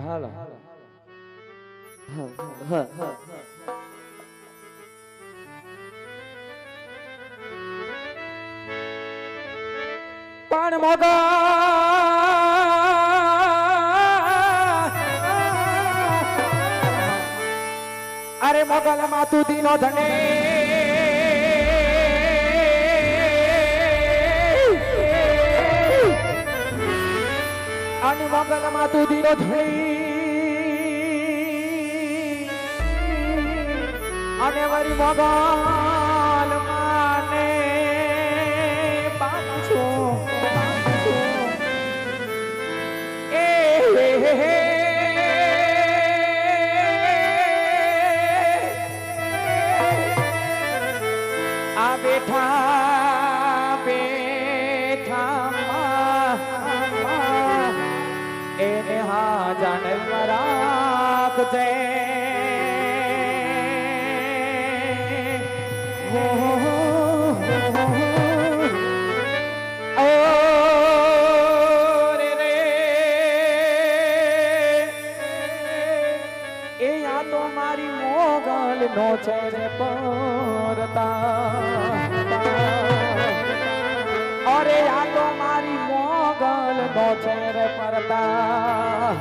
હાલો પણ મોગા અરે મોગલ માતુ દીનો ધને અને મોગલ માતુ દીનો ધણી અને વરી મોગલ માને પાછું આ બેઠા બેઠા એને હા જાણ રાખજે મારી મોગલ નો છે રે પરતા અરે આ તો મારી મોગલ નો છે રે પરતા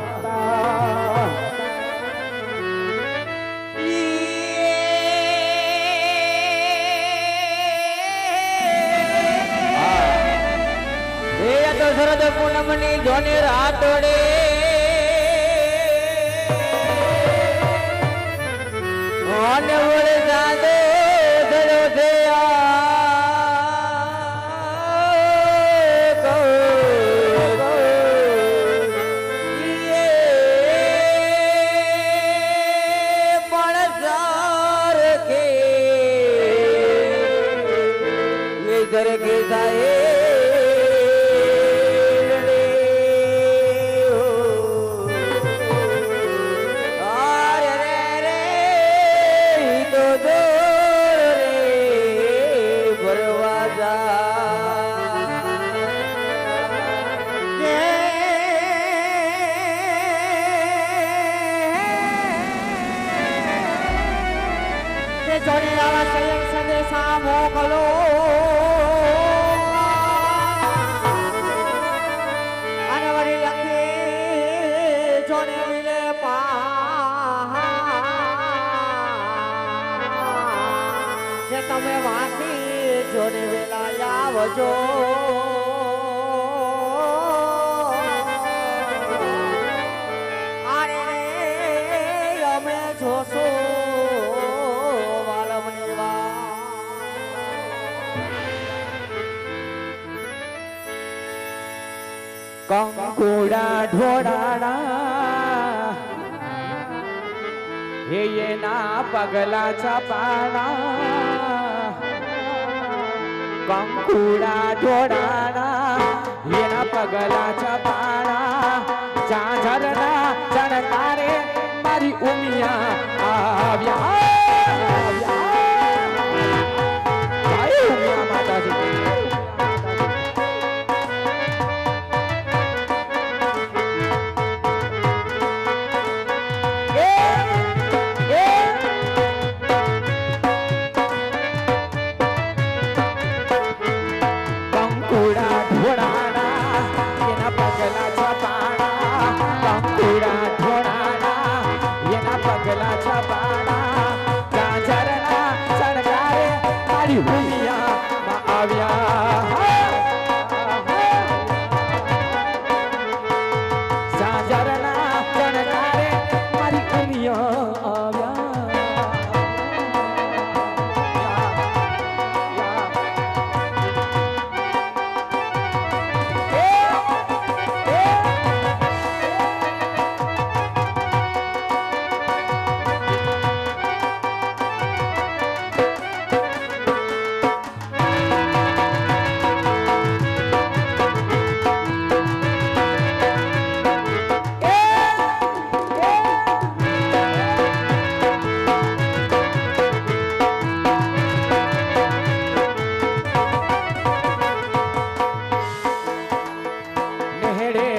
શરદ પૂનમની જોને રાતોડે અને વળે જાદો ધરો કે જાય જોડે આવા સંયમ સંદેશા મોકલો અને વળી લખી જોડે મિલે જે તમે વાંચી જોડે વેલા આવજો અરે અમે જોશો કંકુડા ઢોળાણા હે એના પગલા છપાણા કંકુડા ઢોળાણા એના પગલા છપાણા ચાંઝરના ચણકારે મારી ઉમિયા આવ્યા ઉમિયા માતાજી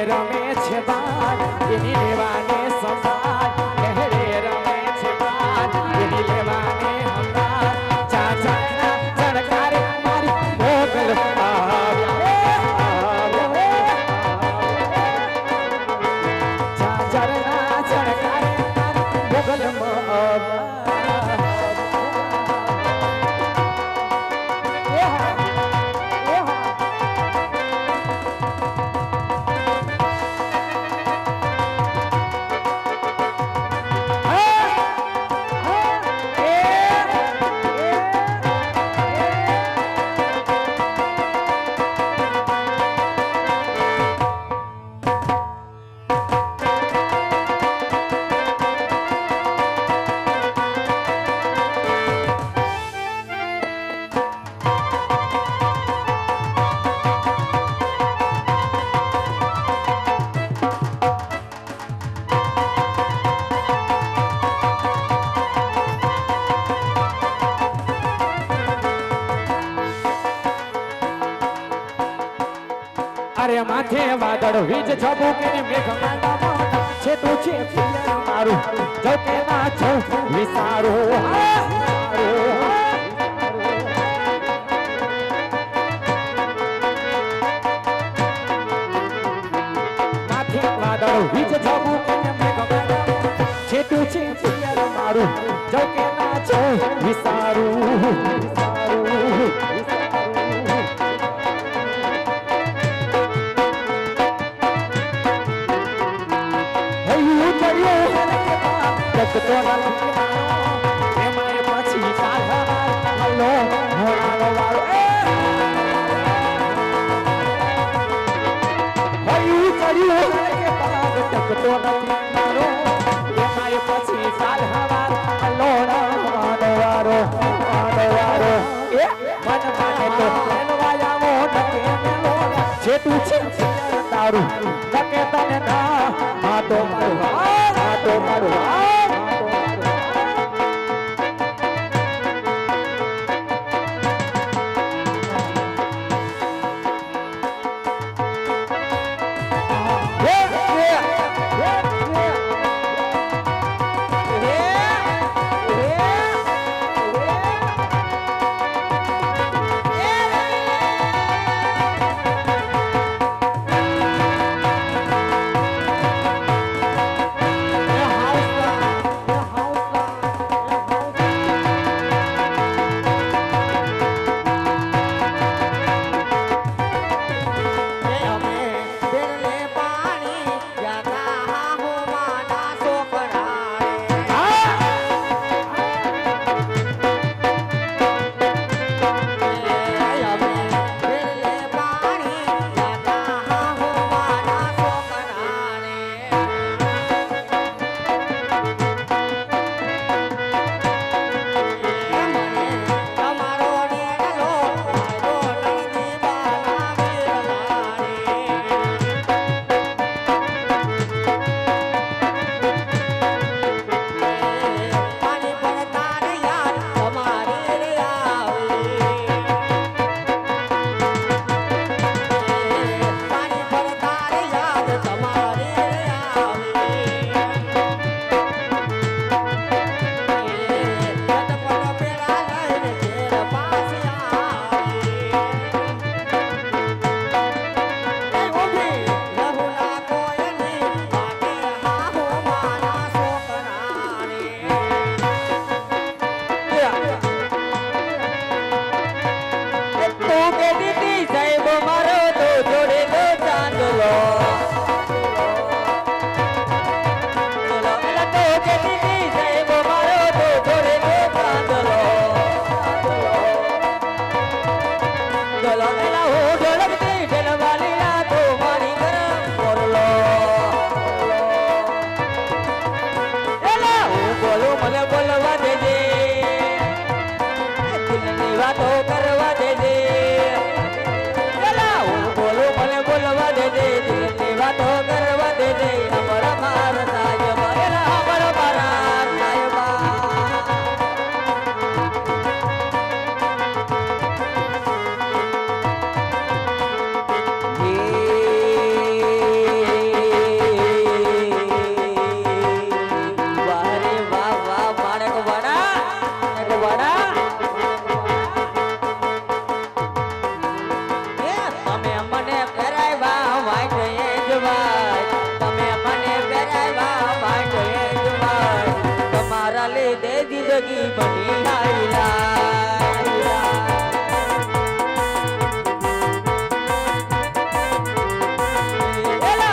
રમે છે બાર એની રેવાને માથે વાદળ વીજ છબુકીને મેઘ માંડામાં છે તું છે પિયર મારું જો કે ના છો વિસારું માથે વાદળ વીજ છબુકીને મેઘ માંડામાં છે તું છે પિયર મારું જો કે ના છો વિસારું તો એમાં પછી કાઢા હલો ઘોડાનો વાળો હયું ચડ્યું કે પાગ ટકતો નથી મારો એમાં પછી કાઢા હલો ઘોડાનો વાળો એ મન માને તો એનવાયા મોઢકે મેલો જે તું છે તારું નકે તને ના આ તો મારું જિંદગી બની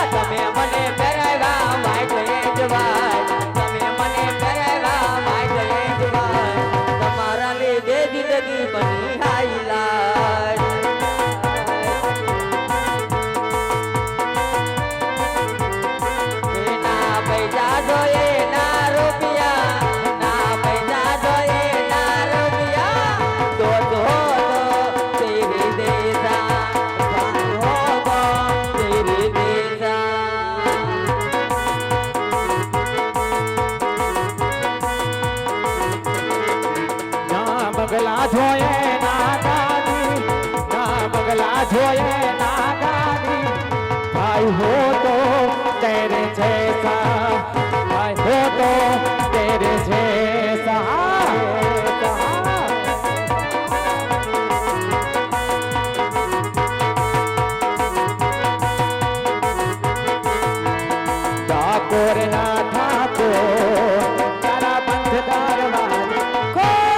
તમે મને પહેરાવ્યા માય જવાય તમે મને પહેરાવ્યા માય જવાય તમારા લીધે જિંદગી બની હાઈલાઈટ ના પૈસા જોઈએ ના રૂપિયા ના પૈસા જોઈએ ના રૂપિયા ડાકોરના ઠાકોર તારા બંધ દરવાજા ખોલ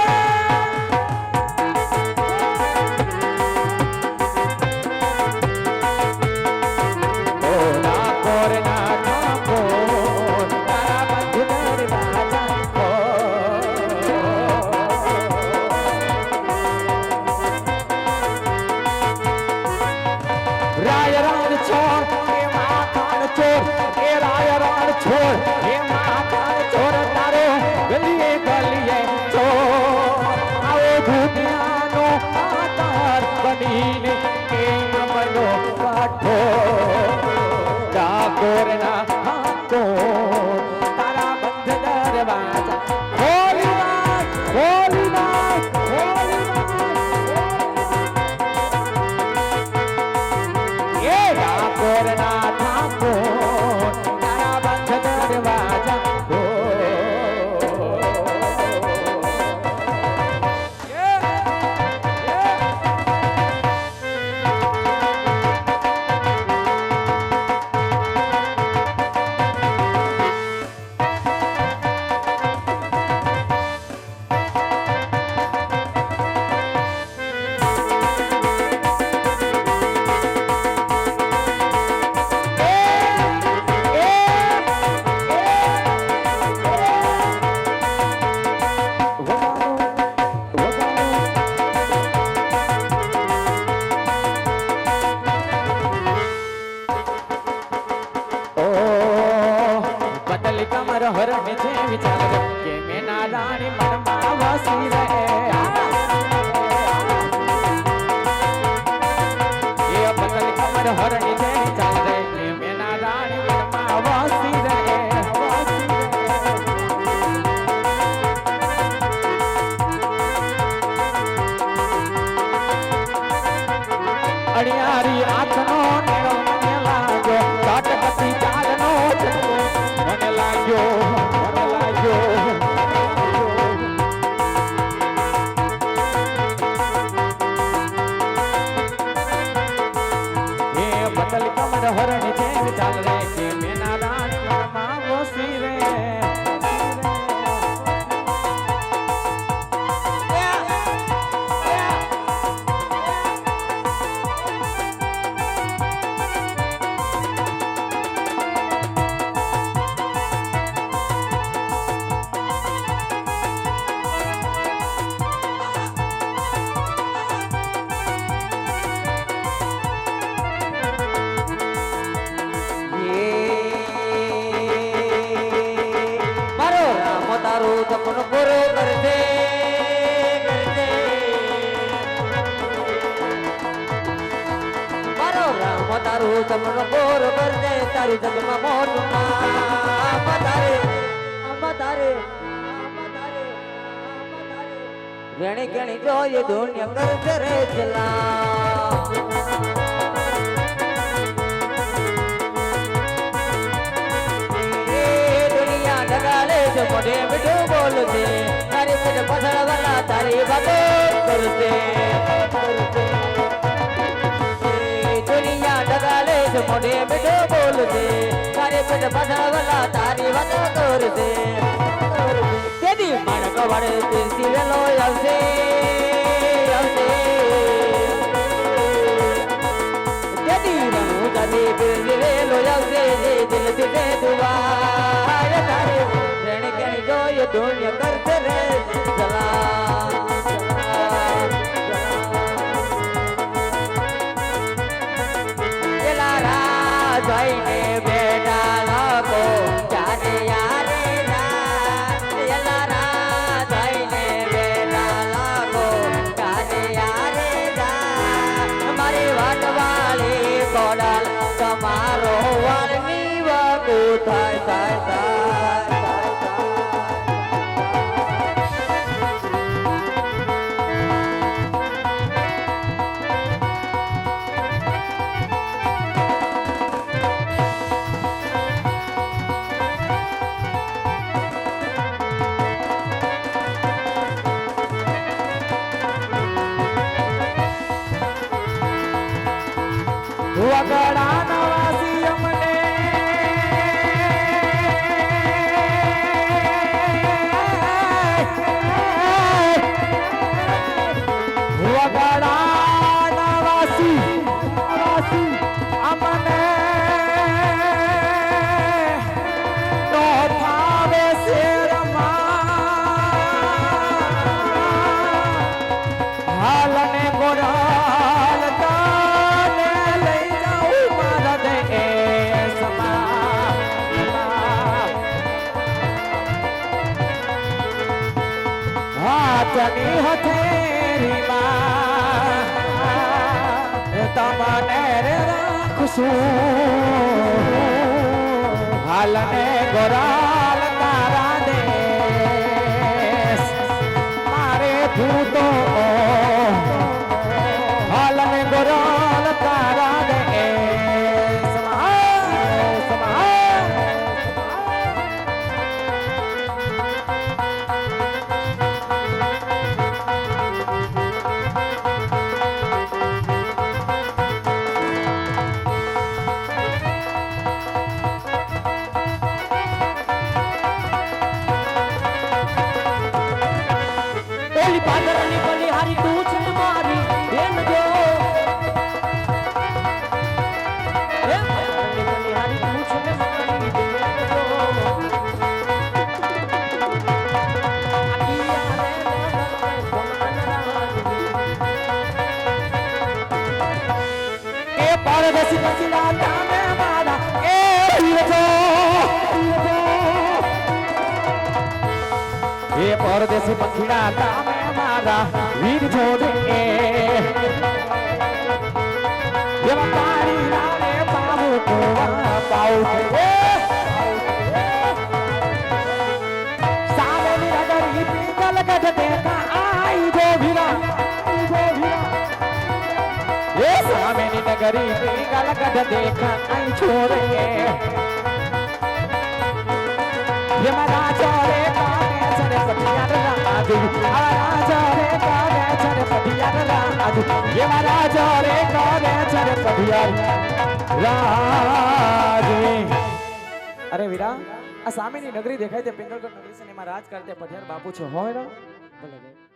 ઓ ડાકોરના ઠાકોર તારા બંધ દરવાજા ખોલ રાય રાણ છોડ એ માખણ ચોર એ રાય રાણ છોડ એ માખણ ચોર તારો ગલીએ ગલીએ ચોર આવો દુનિયાનો આધાર બનીને કે મનો કાઠો ડાકોરના હાથો તારા બંધ દરવાજા ખોલી નાખ ખોલી નાખ ખોલી નાખ એ ડાકોરના ઠાકોર તારા બંધ દરવાજા બદલ કમર હરણ છે વિચાર કે મેં નાદાની મનમાં વસી રહે એ બદલ કમર હરણ છે વિચાર કે મેં નાદાની મનમાં વસી રહે અડિયારી આંખનો નેરો મને લાગ્યો કાટકતી ચાલનો ચટકો મને લાગ્યો એ બદલ કમર હરણ છે ચાલ રે કે મેના દાન માં વસી રે મારો રામ તારું સપનું પૂરું કરજે મારો રામ તારું સપનું પૂરું કરજે તારી જગમાં મોટું નામ તારે વેણી કેણી જોઈએ દુનિયા કરજે રે ચલા મોઢે મીઠું બોલશે તારી પીઠ પછાડવાના તારી વાતો કરશે દુનિયા ડગાલે છે મોઢે મીઠું બોલશે તારી પીઠ પછાડવાના તારી વાતો કરશે તેદી માણક વાળે તીરથી વેલો આવશે તેદી રણું તારી તીરથી વેલો આવશે દિલથી દે દુઆ તારે જોઈએ દુનિયા કરશે રે ચલા પેલા રાજાઈને બેટા લોકો જાને યારે પેલા રાજાઈને બેટા લોકો જાને યારે મારી વાટવાળી કોડલ તમારો વારની વાકુ થાય વગડા નવાસી અમને રાજની હથેળીમાં તમને રે રાખશું હાલને ગોરાલ તારા દેશ મારે ભૂતો હાલને ગોરાલ તારા દેશ પેલી પાદરની બલિહારી તું છે મારી બેન જો હે પાદરની બલિહારી તું છે મારી બેન જો એ પરદેશી પછીના તામે મારા એ વીરજો એ પરદેશી પછીના તામે મારા વીર જોડે એવા તારી રાને પાવું પાવું સામેની નગરી પીગલ ગઢ દેખા આઈ જો વીરા એ સામેની નગરી પીગલ ગઢ દેખા આઈ છોરે એમાં રાજા રે કાગે ચરે પટિયાર રાજુ રાજા રે કાગે ચરે પટિયાર રાજુ એમાં રાજા રે કાગે ચરે પટિયાર રાજુ અરે વીરા આ સામેની નગરી દેખાય તે પિંગલગઢ નગરી છે ને એમાં રાજ કરતે પટિયાર બાપુ છે હોય રો ભલે